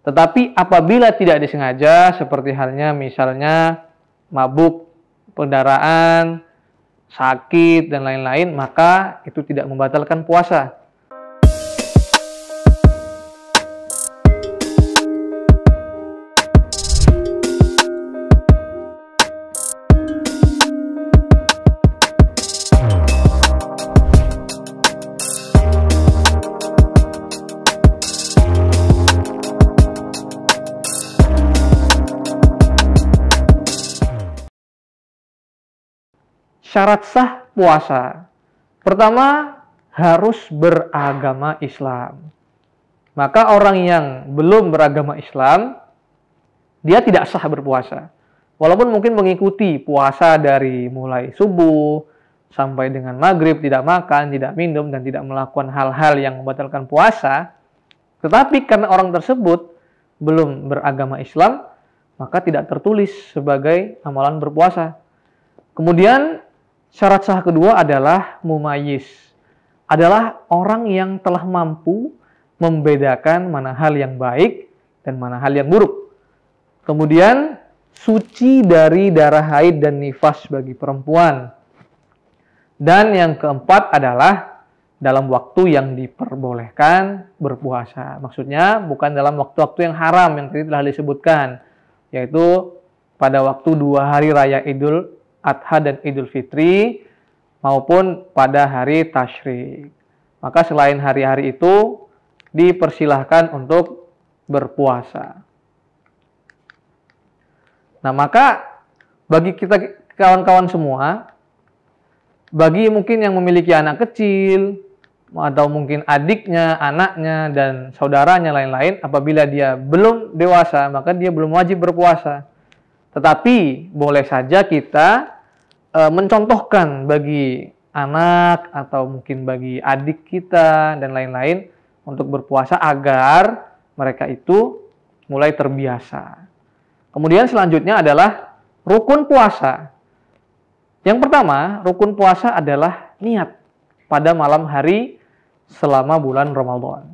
Tetapi apabila tidak disengaja, seperti halnya misalnya mabuk, pendarahan, sakit, dan lain-lain, maka itu tidak membatalkan puasa. Syarat sah puasa. Pertama, harus beragama Islam. Maka orang yang belum beragama Islam, dia tidak sah berpuasa. Walaupun mungkin mengikuti puasa dari mulai subuh sampai dengan maghrib, tidak makan, tidak minum, dan tidak melakukan hal-hal yang membatalkan puasa. Tetapi karena orang tersebut belum beragama Islam, maka tidak tertulis sebagai amalan berpuasa. Kemudian syarat sah kedua adalah mumayyiz. Adalah orang yang telah mampu membedakan mana hal yang baik dan mana hal yang buruk. Kemudian suci dari darah haid dan nifas bagi perempuan. Dan yang keempat adalah dalam waktu yang diperbolehkan berpuasa. Maksudnya bukan dalam waktu-waktu yang haram yang tadi telah disebutkan, yaitu pada waktu 2 hari raya Idul Adha dan Idul Fitri maupun pada hari Tasyrik. Maka selain hari-hari itu dipersilahkan untuk berpuasa. Nah, maka bagi kita kawan-kawan semua, bagi mungkin yang memiliki anak kecil atau mungkin adiknya, anaknya, dan saudaranya lain-lain, apabila dia belum dewasa, maka dia belum wajib berpuasa. Tetapi boleh saja kita mencontohkan bagi anak atau mungkin bagi adik kita dan lain-lain untuk berpuasa agar mereka itu mulai terbiasa. Kemudian selanjutnya adalah rukun puasa. Yang pertama, rukun puasa adalah niat pada malam hari selama bulan Ramadan.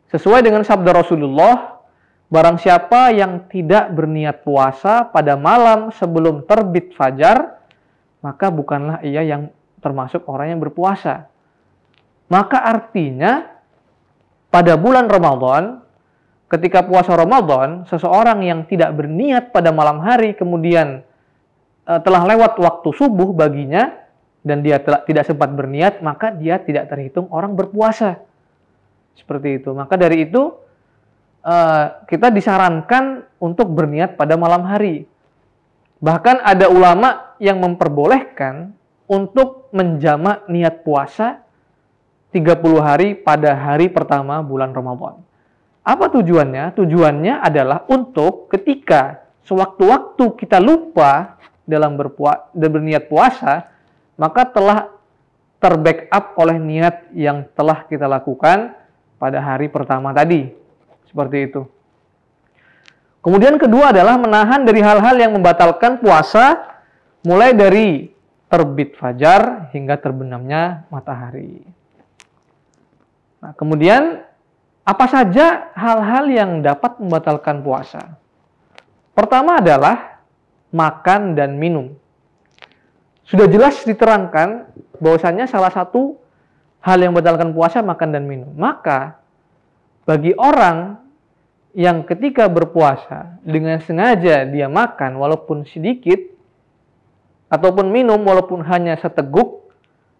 Sesuai dengan sabda Rasulullah, barang siapa yang tidak berniat puasa pada malam sebelum terbit fajar, maka bukanlah ia yang termasuk orang yang berpuasa. Maka artinya, pada bulan Ramadan, ketika puasa Ramadan, seseorang yang tidak berniat pada malam hari, kemudian telah lewat waktu subuh baginya, dan dia tidak sempat berniat, maka dia tidak terhitung orang berpuasa. Seperti itu. Maka dari itu, kita disarankan untuk berniat pada malam hari. Bahkan ada ulama yang memperbolehkan untuk menjamak niat puasa 30 hari pada hari pertama bulan Ramadan. Apa tujuannya? Tujuannya adalah untuk ketika sewaktu-waktu kita lupa dalam berniat puasa, maka telah terbackup oleh niat yang telah kita lakukan pada hari pertama tadi. Seperti itu. Kemudian kedua adalah menahan dari hal-hal yang membatalkan puasa, mulai dari terbit fajar hingga terbenamnya matahari. Nah, kemudian apa saja hal-hal yang dapat membatalkan puasa? Pertama adalah makan dan minum. Sudah jelas diterangkan bahwasannya salah satu hal yang membatalkan puasa makan dan minum. Maka bagi orang yang ketika berpuasa dengan sengaja dia makan walaupun sedikit ataupun minum walaupun hanya seteguk,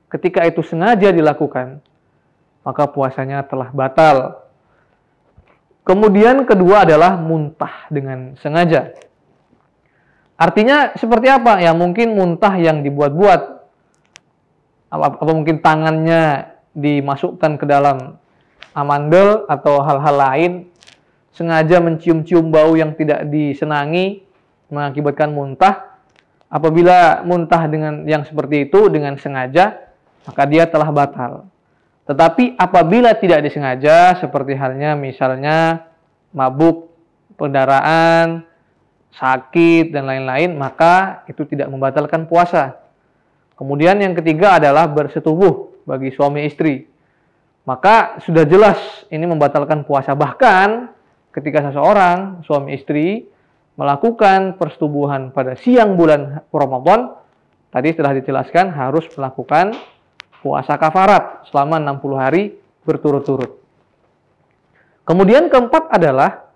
ketika itu sengaja dilakukan, maka puasanya telah batal. Kemudian kedua adalah muntah dengan sengaja. Artinya seperti apa? Ya mungkin muntah yang dibuat-buat. Apa mungkin tangannya dimasukkan ke dalam amandel atau hal-hal lain, sengaja mencium-cium bau yang tidak disenangi, mengakibatkan muntah. Apabila muntah dengan yang seperti itu dengan sengaja, maka dia telah batal. Tetapi apabila tidak disengaja, seperti halnya misalnya mabuk, pendarahan, sakit, dan lain-lain, maka itu tidak membatalkan puasa. Kemudian yang ketiga adalah bersetubuh bagi suami istri. Maka sudah jelas ini membatalkan puasa. Bahkan ketika seseorang, suami istri, melakukan persetubuhan pada siang bulan Ramadan, tadi telah dijelaskan harus melakukan puasa kafarat selama 60 hari berturut-turut. Kemudian keempat adalah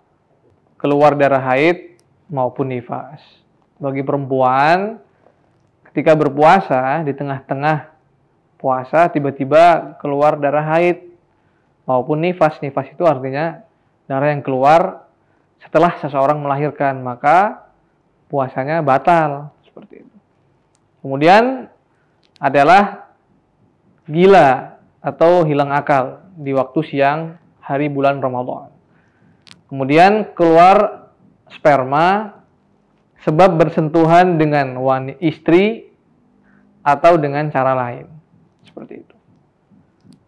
keluar darah haid maupun nifas. Bagi perempuan, ketika berpuasa di tengah-tengah puasa tiba-tiba keluar darah haid maupun nifas. Nifas itu artinya darah yang keluar setelah seseorang melahirkan, maka puasanya batal seperti itu. Kemudian adalah gila atau hilang akal di waktu siang hari bulan Ramadan. Kemudian keluar sperma sebab bersentuhan dengan wanita istri atau dengan cara lain. Seperti itu.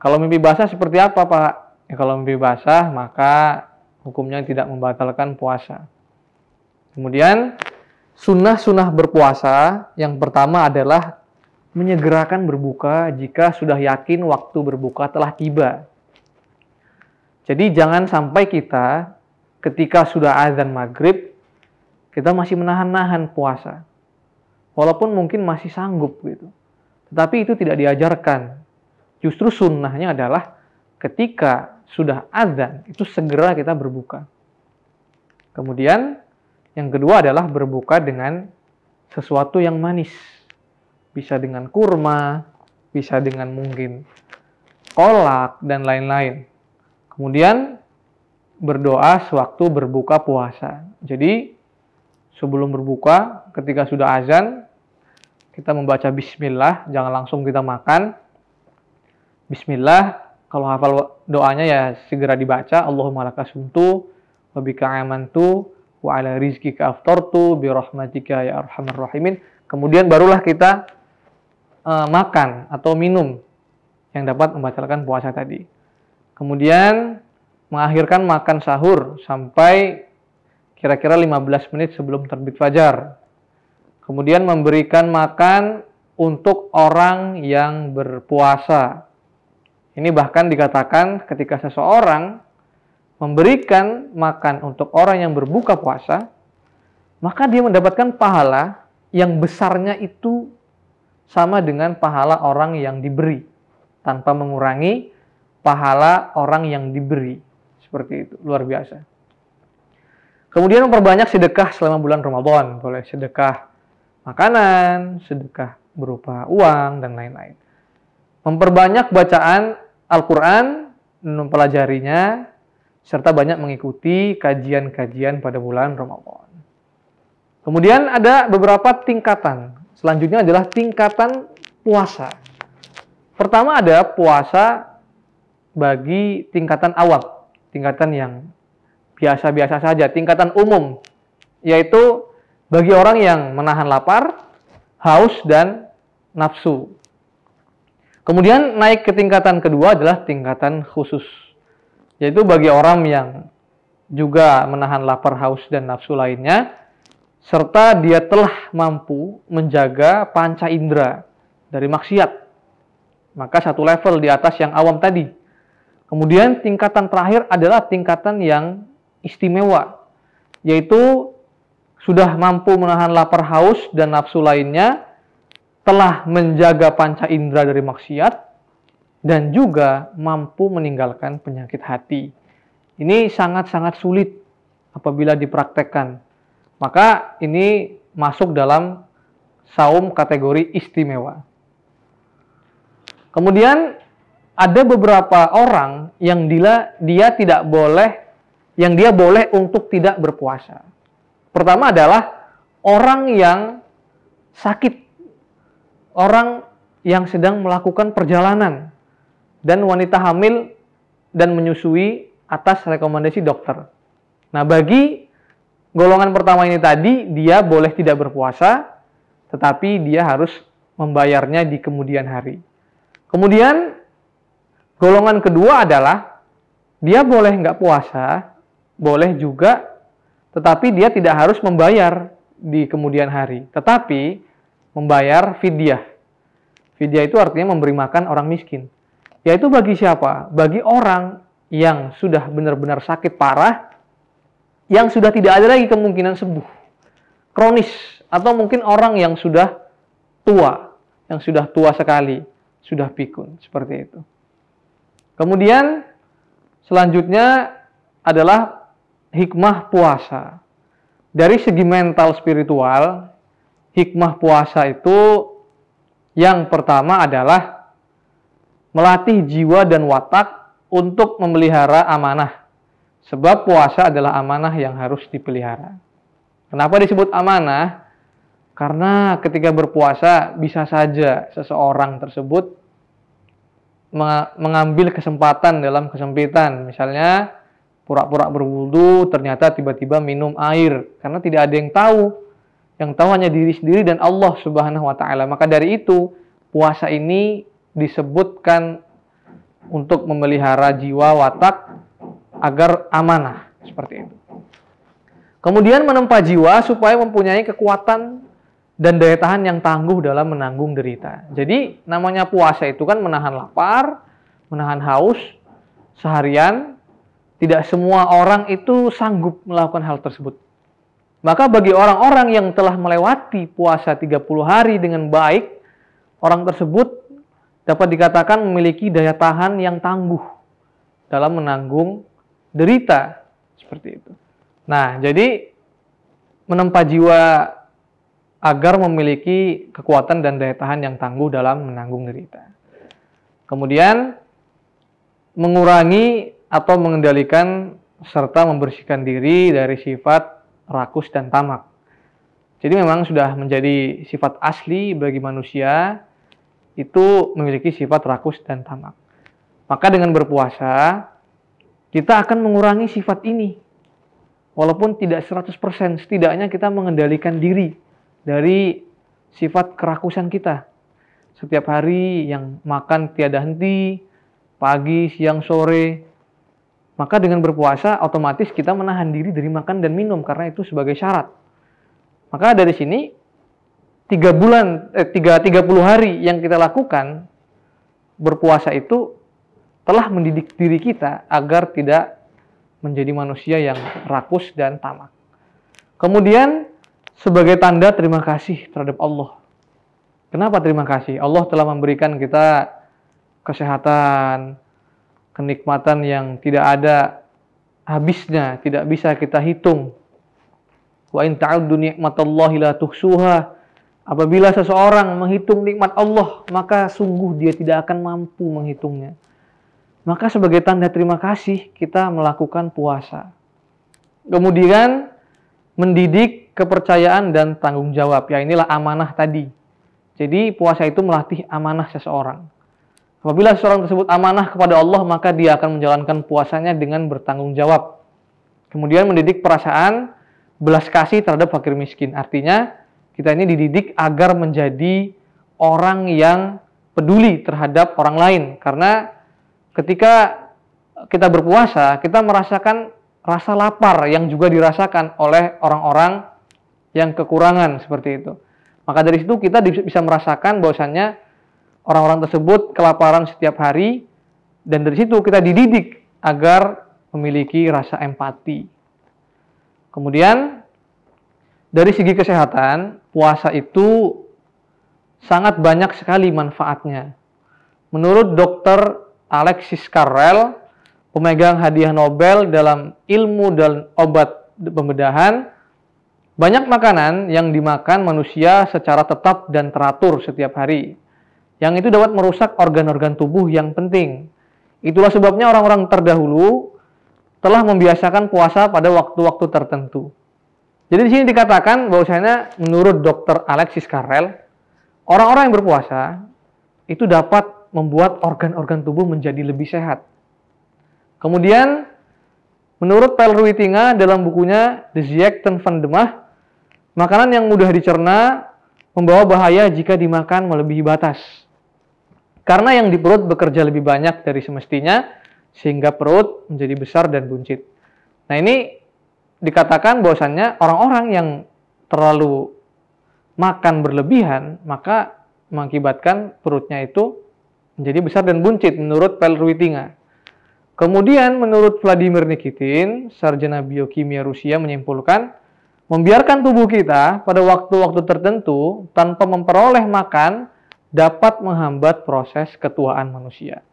Kalau mimpi basah seperti apa, Pak? Ya, kalau mimpi basah maka hukumnya tidak membatalkan puasa. Kemudian sunnah-sunnah berpuasa yang pertama adalah menyegerakan berbuka jika sudah yakin waktu berbuka telah tiba. Jadi jangan sampai kita ketika sudah azan maghrib kita masih menahan-nahan puasa. Walaupun mungkin masih sanggup gitu. Tetapi itu tidak diajarkan. Justru sunnahnya adalah ketika sudah azan itu segera kita berbuka. Kemudian yang kedua adalah berbuka dengan sesuatu yang manis. Bisa dengan kurma, bisa dengan mungkin kolak dan lain-lain. Kemudian berdoa sewaktu berbuka puasa. Jadi sebelum berbuka, ketika sudah azan, kita membaca bismillah, jangan langsung kita makan. Bismillah, kalau hafal doanya ya segera dibaca. Allahumma lakasumtu, wa bika amantu, wa ala rizkika aftartu, bi rahmatika ya arhamar rahimin. Kemudian barulah kita makan atau minum yang dapat membatalkan puasa tadi. Kemudian mengakhirkan makan sahur sampai kira-kira 15 menit sebelum terbit fajar. Kemudian memberikan makan untuk orang yang berpuasa. Ini bahkan dikatakan ketika seseorang memberikan makan untuk orang yang berbuka puasa, maka dia mendapatkan pahala yang besarnya itu sama dengan pahala orang yang diberi, tanpa mengurangi pahala orang yang diberi. Seperti itu, luar biasa. Kemudian memperbanyak sedekah selama bulan Ramadan. Boleh sedekah makanan, sedekah berupa uang, dan lain-lain. Memperbanyak bacaan Al-Quran, mempelajarinya, serta banyak mengikuti kajian-kajian pada bulan Ramadan. Kemudian ada beberapa tingkatan. Selanjutnya adalah tingkatan puasa. Pertama ada puasa bagi tingkatan awal, tingkatan yang biasa-biasa saja, tingkatan umum, yaitu bagi orang yang menahan lapar, haus, dan nafsu. Kemudian naik ke tingkatan kedua adalah tingkatan khusus, yaitu bagi orang yang juga menahan lapar, haus, dan nafsu lainnya, serta dia telah mampu menjaga panca indera dari maksiat. Maka satu level di atas yang awam tadi. Kemudian tingkatan terakhir adalah tingkatan yang istimewa, yaitu sudah mampu menahan lapar, haus, dan nafsu lainnya, telah menjaga panca indera dari maksiat, dan juga mampu meninggalkan penyakit hati. Ini sangat-sangat sulit apabila dipraktekkan. Maka ini masuk dalam saum kategori istimewa. Kemudian ada beberapa orang yang dia tidak boleh, yang dia boleh untuk tidak berpuasa. Pertama adalah orang yang sakit, orang yang sedang melakukan perjalanan, dan wanita hamil dan menyusui atas rekomendasi dokter. Nah, bagi golongan pertama ini tadi, dia boleh tidak berpuasa, tetapi dia harus membayarnya di kemudian hari. Kemudian, golongan kedua adalah, dia boleh nggak puasa, boleh juga, tetapi dia tidak harus membayar di kemudian hari, tetapi membayar fidyah. Fidyah itu artinya memberi makan orang miskin. Yaitu bagi siapa? Bagi orang yang sudah benar-benar sakit parah, yang sudah tidak ada lagi kemungkinan sembuh, kronis, atau mungkin orang yang sudah tua sekali, sudah pikun, seperti itu. Kemudian selanjutnya adalah hikmah puasa. Dari segi mental spiritual, hikmah puasa itu yang pertama adalah melatih jiwa dan watak untuk memelihara amanah. Sebab puasa adalah amanah yang harus dipelihara. Kenapa disebut amanah? Karena ketika berpuasa bisa saja seseorang tersebut mengambil kesempatan dalam kesempitan. Misalnya pura-pura berwudu, ternyata tiba-tiba minum air. Karena tidak ada yang tahu. Yang tahu hanya diri sendiri dan Allah Subhanahu wa Ta'ala. Maka dari itu, puasa ini disebutkan untuk memelihara jiwa watak agar amanah. Seperti itu. Kemudian menempa jiwa supaya mempunyai kekuatan dan daya tahan yang tangguh dalam menanggung derita. Jadi namanya puasa itu kan menahan lapar, menahan haus seharian. Tidak semua orang itu sanggup melakukan hal tersebut. Maka bagi orang-orang yang telah melewati puasa 30 hari dengan baik, orang tersebut dapat dikatakan memiliki daya tahan yang tangguh dalam menanggung derita. Seperti itu. Nah, jadi menempa jiwa agar memiliki kekuatan dan daya tahan yang tangguh dalam menanggung derita. Kemudian mengurangi atau mengendalikan serta membersihkan diri dari sifat rakus dan tamak. Jadi memang sudah menjadi sifat asli bagi manusia itu memiliki sifat rakus dan tamak. Maka dengan berpuasa kita akan mengurangi sifat ini. Walaupun tidak 100%, setidaknya kita mengendalikan diri dari sifat kerakusan kita. Setiap hari yang makan tiada henti, pagi, siang, sore. Maka dengan berpuasa otomatis kita menahan diri dari makan dan minum karena itu sebagai syarat. Maka dari sini 30 hari yang kita lakukan berpuasa itu telah mendidik diri kita agar tidak menjadi manusia yang rakus dan tamak. Kemudian sebagai tanda terima kasih terhadap Allah. Kenapa terima kasih? Allah telah memberikan kita kesehatan, kenikmatan yang tidak ada habisnya, tidak bisa kita hitung. Wa in ta'uddu ni'matallahi la tuhsuha. Apabila seseorang menghitung nikmat Allah, maka sungguh dia tidak akan mampu menghitungnya. Maka sebagai tanda terima kasih kita melakukan puasa. Kemudian mendidik kepercayaan dan tanggung jawab. Ya inilah amanah tadi. Jadi puasa itu melatih amanah seseorang. Apabila seseorang tersebut amanah kepada Allah, maka dia akan menjalankan puasanya dengan bertanggung jawab. Kemudian mendidik perasaan belas kasih terhadap fakir miskin. Artinya kita ini dididik agar menjadi orang yang peduli terhadap orang lain. Karena ketika kita berpuasa, kita merasakan rasa lapar yang juga dirasakan oleh orang-orang yang kekurangan seperti itu. Maka dari situ kita bisa merasakan bahwasannya orang-orang tersebut kelaparan setiap hari, dan dari situ kita dididik agar memiliki rasa empati. Kemudian dari segi kesehatan, puasa itu sangat banyak sekali manfaatnya. Menurut Dr. Alexis Carrel, pemegang hadiah Nobel dalam ilmu dan obat pembedahan, banyak makanan yang dimakan manusia secara tetap dan teratur setiap hari. Yang itu dapat merusak organ-organ tubuh yang penting. Itulah sebabnya orang-orang terdahulu telah membiasakan puasa pada waktu-waktu tertentu. Jadi di sini dikatakan bahwasanya menurut Dr. Alexis Carrel, orang-orang yang berpuasa itu dapat membuat organ-organ tubuh menjadi lebih sehat. Kemudian menurut Paul Ruitinga dalam bukunya The Ziekten van de Maag, makanan yang mudah dicerna membawa bahaya jika dimakan melebihi batas. Karena yang di perut bekerja lebih banyak dari semestinya, sehingga perut menjadi besar dan buncit. Nah ini dikatakan bahwasannya orang-orang yang terlalu makan berlebihan, maka mengakibatkan perutnya itu menjadi besar dan buncit menurut Paul Ruitinga. Kemudian menurut Vladimir Nikitin, sarjana biokimia Rusia menyimpulkan, membiarkan tubuh kita pada waktu-waktu tertentu tanpa memperoleh makan dapat menghambat proses ketuaan manusia.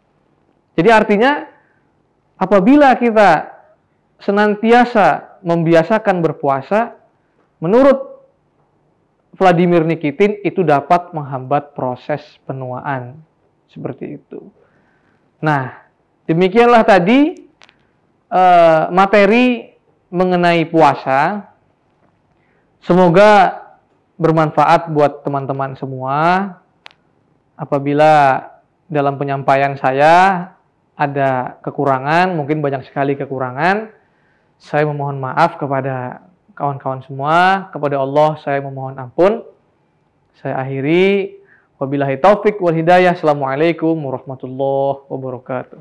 Jadi artinya apabila kita senantiasa membiasakan berpuasa, menurut Vladimir Nikitin itu dapat menghambat proses penuaan. Seperti itu. Nah, demikianlah tadi materi mengenai puasa. Semoga bermanfaat buat teman-teman semua. Apabila dalam penyampaian saya ada kekurangan, mungkin banyak sekali kekurangan, saya memohon maaf kepada kawan-kawan semua. Kepada Allah saya memohon ampun. Saya akhiri. Wabillahi taufik wal hidayah. Assalamualaikum warahmatullahi wabarakatuh.